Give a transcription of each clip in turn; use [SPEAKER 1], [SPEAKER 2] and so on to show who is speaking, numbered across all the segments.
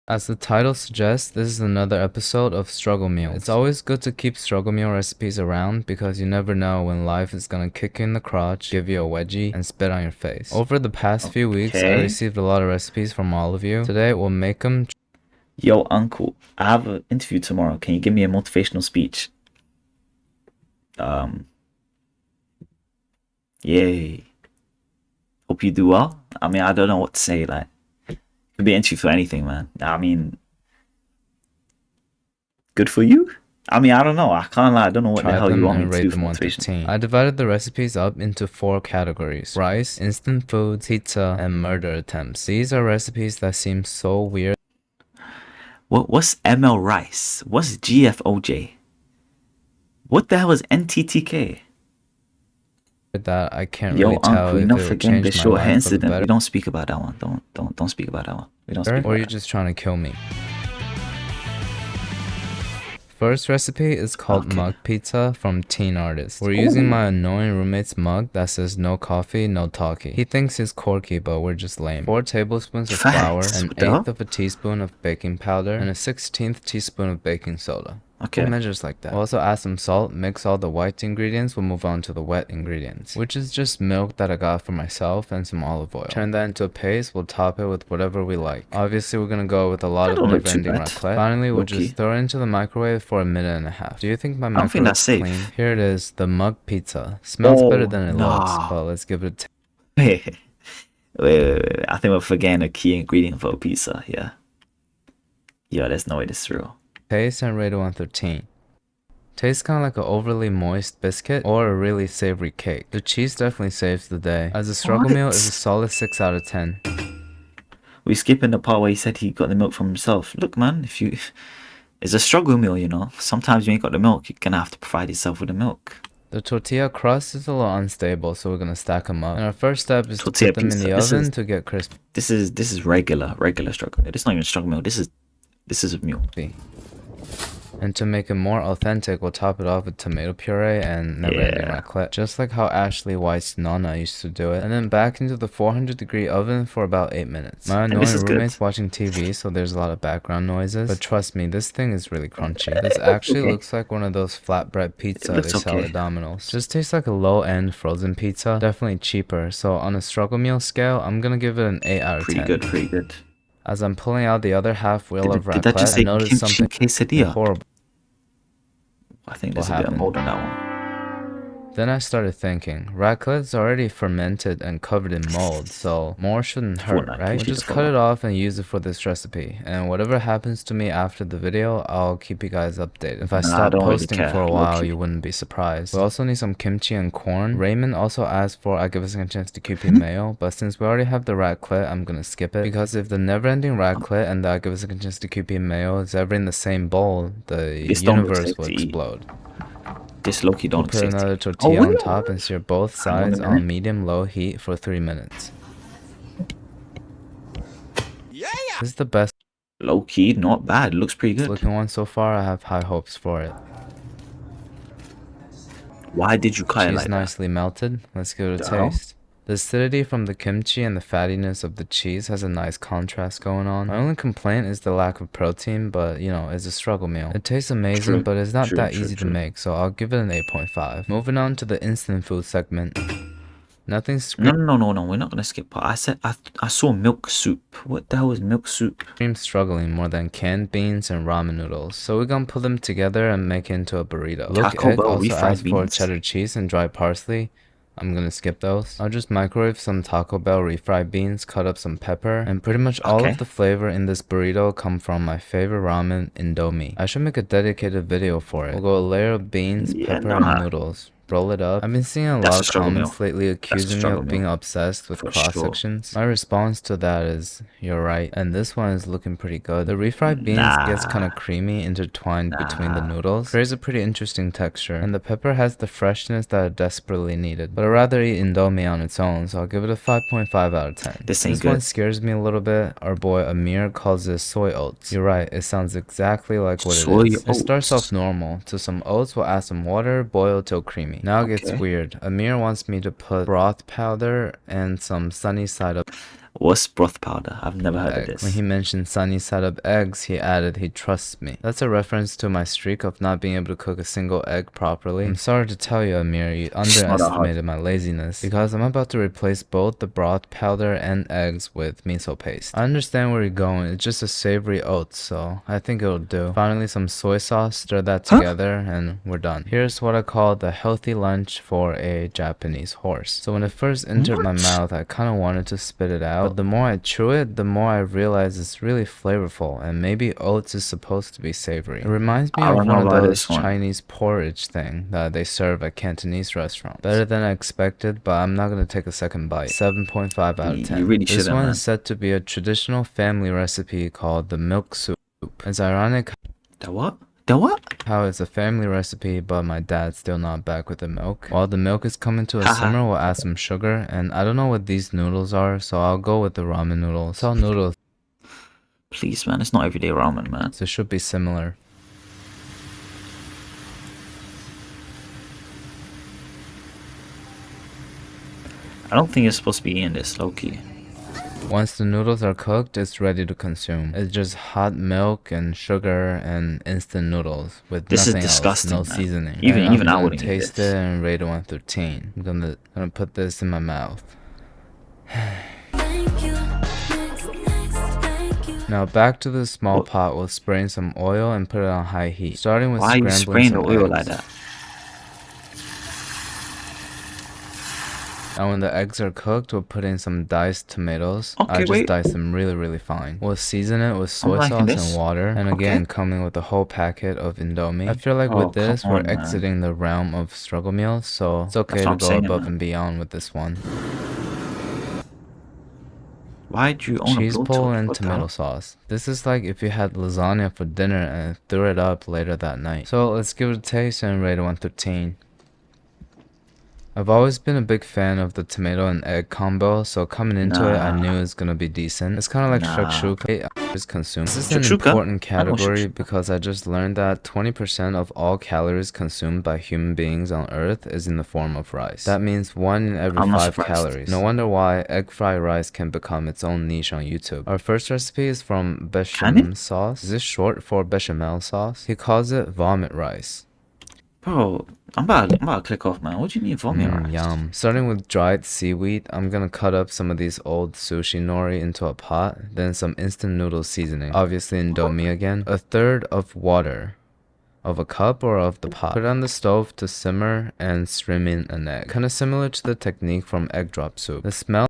[SPEAKER 1] As the title suggests, this is another episode of Struggle Meals. It's always good to keep struggle meal recipes around because you never know when life is gonna kick you in the crotch, give you a wedgie, and spit on your face. Over the past few weeks, I received a lot of recipes from all of you. Today, we'll make them.
[SPEAKER 2] Yo, uncle, I have an interview tomorrow. Can you give me a motivational speech? Yay. Hope you do well. I mean, I don't know what to say. Like, it could be an interview for anything, man. I mean, good for you. I mean, I don't know. I can't lie. I don't know what the hell you want me to do for motivation.
[SPEAKER 1] I divided the recipes up into 4 categories: rice, instant foods, pizza, and murder attempts. These are recipes that seem so weird.
[SPEAKER 2] What's ML Rice? What's GFOJ? What the hell is NTTK?
[SPEAKER 1] That I can't really tell
[SPEAKER 2] uncle,
[SPEAKER 1] if
[SPEAKER 2] you're not
[SPEAKER 1] it would
[SPEAKER 2] forgetting
[SPEAKER 1] change
[SPEAKER 2] the
[SPEAKER 1] my
[SPEAKER 2] short
[SPEAKER 1] life
[SPEAKER 2] hair
[SPEAKER 1] for the
[SPEAKER 2] incident.
[SPEAKER 1] better.
[SPEAKER 2] We don't speak about that one. Don't speak about that one. We don't speak about
[SPEAKER 1] Or you're
[SPEAKER 2] that.
[SPEAKER 1] just trying to kill me. First recipe is called mug pizza from Teen Artist. We're using my annoying roommate's mug that says no coffee, no talkie. He thinks he's quirky, but we're just lame. 4 tablespoons of flour, an eighth of a teaspoon of baking powder, and a 16th teaspoon of baking soda.
[SPEAKER 2] Okay.
[SPEAKER 1] Measures like that. We'll also add some salt, mix all the white ingredients, we'll move on to the wet ingredients, which is just milk that I got for myself and some olive oil. Turn that into a paste, we'll top it with whatever we like. Obviously, we're gonna go with a lot of never-ending raclette. Finally, we'll just throw it into the microwave for 1.5 minutes. Do you think my microwave is clean? Here it is, the mug pizza. Smells better than it looks, but let's give it a
[SPEAKER 2] Wait. I think we're forgetting a key ingredient for a pizza. Yeah, there's no way this is real.
[SPEAKER 1] Taste and rate 1 through 10. Tastes kind of like an overly moist biscuit or a really savory cake. The cheese definitely saves the day. As a struggle meal, is a solid 6 out of 10.
[SPEAKER 2] We skipping the part where he said he got the milk from himself. Look, man, it's a struggle meal, you know. Sometimes you ain't got the milk, you're gonna have to provide yourself with the milk.
[SPEAKER 1] The tortilla crust is a little unstable, so we're gonna stack them up. And our first step is to put them in the oven to get crispy.
[SPEAKER 2] This is regular struggle meal. This is not even struggle meal. This is a meal.
[SPEAKER 1] And to make it more authentic, we'll top it off with tomato puree and never-ending raclette, just like how Ashley White's Nana used to do it. And then back into the 400-degree oven for about 8 minutes. My annoying roommate's watching TV, so there's a lot of background noises. But trust me, this thing is really crunchy. This actually looks like one of those flatbread pizza they sell at Domino's. Just tastes like a low-end frozen pizza, definitely cheaper. So on a struggle meal scale, I'm gonna give it an 8 out of 10.
[SPEAKER 2] Pretty good.
[SPEAKER 1] As I'm pulling out the other half wheel of raclette, I noticed something horrible.
[SPEAKER 2] I think there's a bit of mold on that one.
[SPEAKER 1] Then I started thinking, raclette's already fermented and covered in mold, so more shouldn't hurt, right? We'll just cut it off and use it for this recipe. And whatever happens to me after the video, I'll keep you guys updated. If I stop posting for a while, you wouldn't be surprised. We also need some kimchi and corn. Raymond also asked for I give us a chance to QP mayo, but since we already have the raclette, I'm gonna skip it. Because if the never-ending raclette and the I give us a chance to QP mayo is ever in the same bowl, the universe will explode.
[SPEAKER 2] This Loki don't
[SPEAKER 1] put another tortilla on top and sear both sides on medium-low heat for 3 minutes. This is the best
[SPEAKER 2] low-key, not bad. Looks pretty good.
[SPEAKER 1] looking one so far. I have high hopes for it.
[SPEAKER 2] Why did you cut it like that?
[SPEAKER 1] Nicely melted. Let's give it a taste. The acidity from the kimchi and the fattiness of the cheese has a nice contrast going on. My only complaint is the lack of protein, but you know, it's a struggle meal. It tastes amazing, but it's not that easy to make, so I'll give it an 8.5. Moving on to the instant food segment. Nothing
[SPEAKER 2] No, we're not gonna skip part. I said I saw milk soup. What the hell is milk soup?
[SPEAKER 1] Screams struggling more than canned beans and ramen noodles, so we're gonna put them together and make it into a burrito. Look, Egg also asked for cheddar cheese and dry parsley. I'm gonna skip those. I'll just microwave some Taco Bell refried beans, cut up some pepper, and pretty much all of the flavor in this burrito come from my favorite ramen, Indomie. I should make a dedicated video for it. We'll go a layer of beans, pepper, and noodles. Roll it up. I've been seeing a lot of comments lately accusing me of being obsessed with cross sections. My response to that is, you're right, and this one is looking pretty good. The refried beans gets kind of creamy intertwined between the noodles. Creates a pretty interesting texture, and the pepper has the freshness that I desperately needed. But I'd rather eat Indomie on its own, so I'll give it a 5.5 out of 10. This one scares me a little bit. Our boy Amir calls this soy oats. You're right, it sounds exactly like what it is. It starts off normal. To some oats, we'll add some water, boil till creamy. Now it gets weird. Amir wants me to put broth powder and some sunny side up.
[SPEAKER 2] What's broth powder? I've never heard of
[SPEAKER 1] egg. When
[SPEAKER 2] this.
[SPEAKER 1] he mentioned sunny side up eggs, he added he trusts me. That's a reference to my streak of not being able to cook a single egg properly. I'm sorry to tell you, Amir, you
[SPEAKER 2] It's not that hard.
[SPEAKER 1] underestimated my laziness because I'm about to replace both the broth powder and eggs with miso paste. I understand where you're going, it's just a savory oat, so I think it'll do. Finally, some soy sauce, stir that together, and we're done. Here's what I call the healthy lunch for a Japanese horse. So when it first entered my mouth, I kind of wanted to spit it out, but the more I chew it, the more I realize it's really flavorful, and maybe oats is supposed to be savory. It reminds me of one of those Chinese porridge thing that they serve at Cantonese restaurants. Better than I expected, but I'm not gonna take a second bite. 7.5 out of 10.
[SPEAKER 2] You really
[SPEAKER 1] This one
[SPEAKER 2] man.
[SPEAKER 1] is said to be a traditional family recipe called the milk soup. It's ironic
[SPEAKER 2] The what? The what?
[SPEAKER 1] how it's a family recipe, but my dad's still not back with the milk. While the milk is coming to a simmer, we'll add some sugar, and I don't know what these noodles are, so I'll go with the ramen noodles. It's all noodles.
[SPEAKER 2] Please, man, it's not everyday ramen, man.
[SPEAKER 1] So it should be similar.
[SPEAKER 2] I don't think you're supposed to be eating this, low-key.
[SPEAKER 1] Once the noodles are cooked, it's ready to consume. It's just hot milk and sugar and instant noodles with nothing else, no seasoning.
[SPEAKER 2] Even I wouldn't
[SPEAKER 1] taste it and rate it 1 through 10. I'm gonna put this in my mouth. Now back to the small pot, we'll spray in some oil and put it on high heat. Starting with scrambling some eggs. Why are you spraying the oil like that? And when the eggs are cooked, we'll put in some diced tomatoes. I just dice them really fine. We'll season it with soy sauce and water. And again, coming with a whole packet of Indomie. I feel like with this, we're exiting the realm of struggle meals, so it's okay to go above and beyond with this one.
[SPEAKER 2] Why'd you own
[SPEAKER 1] cheese pull and tomato sauce. This is like if you had lasagna for dinner and threw it up later that night. So let's give it a taste and rate it 1 through 10. I've always been a big fan of the tomato and egg combo, so coming into it, I knew it was gonna be decent. It's kind of like shakshuka is consumed. This is an important category because I just learned that 20% of all calories consumed by human beings on Earth is in the form of rice. That means 1 in every 5 calories. No wonder why egg fried rice can become its own niche on YouTube. Our first recipe is from bechamel sauce. Is this short for bechamel sauce? He calls it vomit rice.
[SPEAKER 2] Bro, I'm about to click off, man. What do you mean vomit rice?
[SPEAKER 1] Yum. Starting with dried seaweed, I'm gonna cut up some of these old sushi nori into a pot, then some instant noodle seasoning, obviously Indomie again, a third of water, of a cup or of the pot. Put it on the stove to simmer and stream in an egg. Kinda similar to the technique from egg drop soup. The smell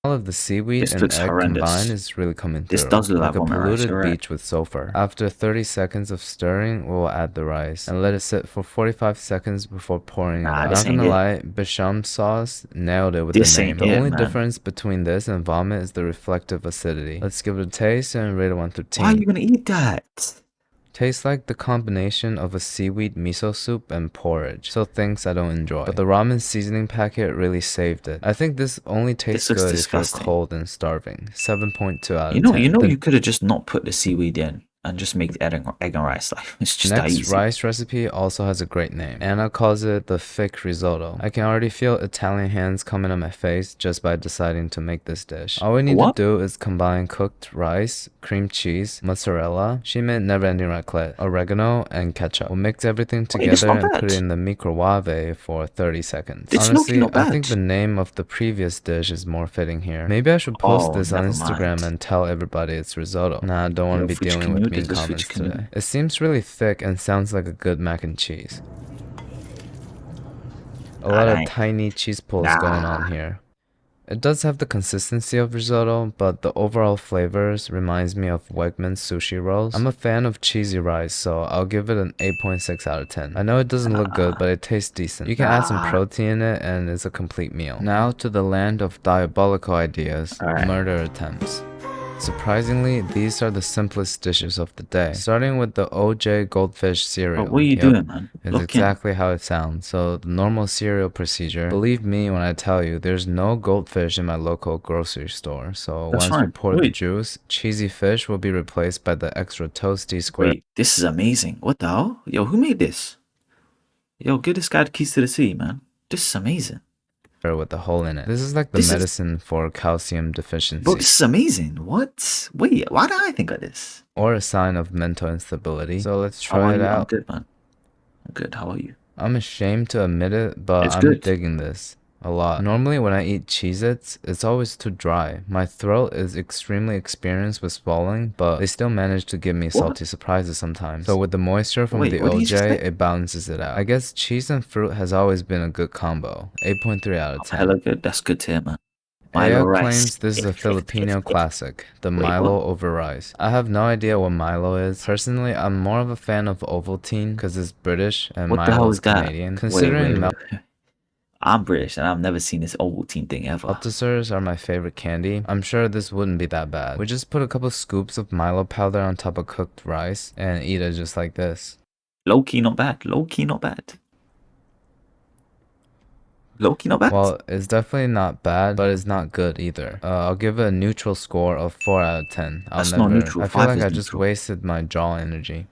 [SPEAKER 1] of the seaweed and egg combined is really coming through.
[SPEAKER 2] This does look
[SPEAKER 1] like a polluted beach with sulfur. After 30 seconds of stirring, we'll add the rice and let it sit for 45 seconds before pouring it out. Not gonna lie, bechamel sauce nailed it with the name. The only difference between this and vomit is the reflective acidity. Let's give it a taste and rate it 1 through 10.
[SPEAKER 2] Why are you gonna eat that?
[SPEAKER 1] Tastes like the combination of a seaweed miso soup and porridge, so things I don't enjoy. But the ramen seasoning packet really saved it. I think this only tastes good if you're cold and starving. 7.2 out of 10.
[SPEAKER 2] You know, you could have just not put the seaweed in and just make the egg and rice. Like, it's just that easy.
[SPEAKER 1] Next rice recipe also has a great name. Anna calls it the thick risotto. I can already feel Italian hands coming on my face just by deciding to make this dish. All we need to do is combine cooked rice, cream cheese, mozzarella, she meant never-ending raclette, oregano, and ketchup. We'll mix everything together and put it in the microwave for 30 seconds. Honestly, I think the name of the previous dish is more fitting here. Maybe I should post this on Instagram and tell everybody it's risotto. Nah, I don't want to be dealing with comments today. It seems really thick and sounds like a good mac and cheese. A lot of tiny cheese pulls going on here. It does have the consistency of risotto, but the overall flavors reminds me of Wegmans sushi rolls. I'm a fan of cheesy rice, so I'll give it an 8.6 out of 10. I know it doesn't look good, but it tastes decent. You can add some protein in it and it's a complete meal. Now to the land of diabolical ideas, murder attempts. Surprisingly, these are the simplest dishes of the day. Starting with the OJ goldfish cereal.
[SPEAKER 2] What are you doing, man?
[SPEAKER 1] It's exactly how it sounds. So the normal cereal procedure. Believe me when I tell you, there's no goldfish in my local grocery store. So once we pour the juice, cheesy fish will be replaced by the extra toasty square.
[SPEAKER 2] Wait, this is amazing. What the hell? Yo, who made this? Yo, give this guy the keys to the city, man. This is amazing.
[SPEAKER 1] with a hole in it. This is like the medicine for calcium deficiency.
[SPEAKER 2] Bro, this is amazing. What? Wait, why did I think of this?
[SPEAKER 1] Or a sign of mental instability. So let's try it out.
[SPEAKER 2] I'm good, man. I'm good. How are you?
[SPEAKER 1] I'm ashamed to admit it, but I'm digging this a lot. Normally when I eat Cheez-Its, it's always too dry. My throat is extremely experienced with swallowing, but they still manage to give me salty surprises sometimes. So with the moisture from the OJ, it balances it out. I guess cheese and fruit has always been a good combo. 8.3 out of 10.
[SPEAKER 2] Hella good. That's good to hear, man.
[SPEAKER 1] Aya claims this is a Filipino classic, the Milo over rice. I have no idea what Milo is. Personally, I'm more of a fan of Ovaltine because it's British and Milo is Canadian. Considering
[SPEAKER 2] I'm British and I've never seen this Ovaltine thing ever.
[SPEAKER 1] Maltesers are my favorite candy. I'm sure this wouldn't be that bad. We just put a couple scoops of Milo powder on top of cooked rice and eat it just like this.
[SPEAKER 2] Low-key not bad. Low-key not bad. Low-key not bad?
[SPEAKER 1] Well, it's definitely not bad, but it's not good either. I'll give it a neutral score of 4 out of 10.
[SPEAKER 2] That's not neutral.
[SPEAKER 1] I feel like I just wasted my jaw energy.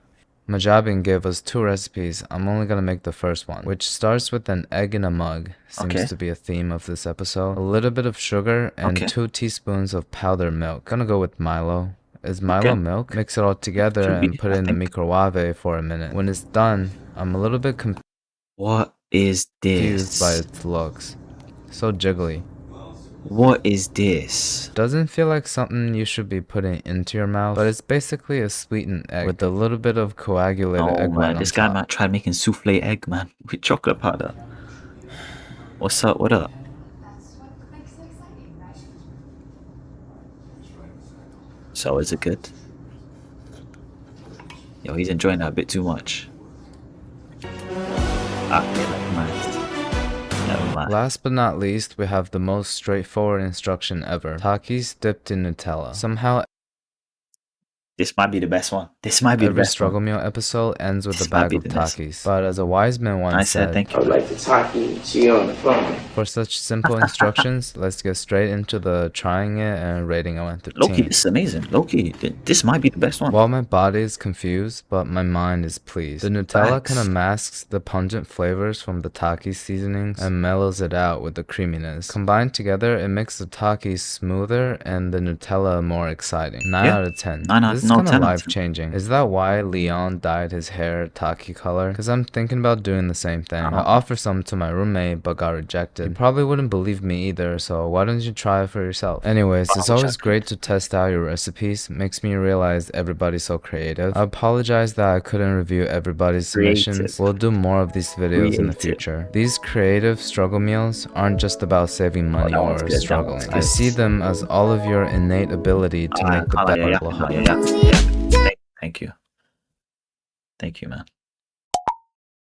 [SPEAKER 1] Majabin gave us 2 recipes. I'm only gonna make the first one, which starts with an egg in a mug. Seems to be a theme of this episode. A little bit of sugar and 2 teaspoons of powdered milk. Gonna go with Milo. Is Milo milk? Mix it all together and put it in the microwave for a minute. When it's done, I'm a little bit confused.
[SPEAKER 2] What is this?
[SPEAKER 1] By its looks. So jiggly.
[SPEAKER 2] What is this?
[SPEAKER 1] Doesn't feel like something you should be putting into your mouth, but it's basically a sweetened egg with a little bit of coagulated egg white on
[SPEAKER 2] this
[SPEAKER 1] top.
[SPEAKER 2] guy might try making souffle egg, man, with chocolate powder. What's up? What up? So is it good? Yo, he's enjoying that a bit too much. Never mind.
[SPEAKER 1] Last but not least, we have the most straightforward instruction ever. Takis dipped in Nutella. Somehow,
[SPEAKER 2] this might be the best one. This might be the best one.
[SPEAKER 1] Every struggle meal episode ends with a bag of Takis. But as a wise man once said,
[SPEAKER 2] thank you.
[SPEAKER 3] I would like the Taki. She on the phone.
[SPEAKER 1] For such simple instructions, let's get straight into the trying it and rating on 13.
[SPEAKER 2] Loki, this is amazing. Loki, this might be the best one.
[SPEAKER 1] While my body is confused, but my mind is pleased. The Nutella kind of masks the pungent flavors from the Takis seasonings and mellows it out with the creaminess. Combined together, it makes the Takis smoother and the Nutella more exciting. 9 out of 10. This is kind of life-changing. Is that why Leon dyed his hair Taki color? Because I'm thinking about doing the same thing. I offered some to my roommate, but got rejected. You probably wouldn't believe me either, so why don't you try it for yourself? Anyways, it's always great to test out your recipes. Makes me realize everybody's so creative. I apologize that I couldn't review everybody's submissions. We'll do more of these videos in the future. These creative struggle meals aren't just about saving money or struggling. I see them as all of your innate ability to make the best.
[SPEAKER 2] Thank you. Thank you, man.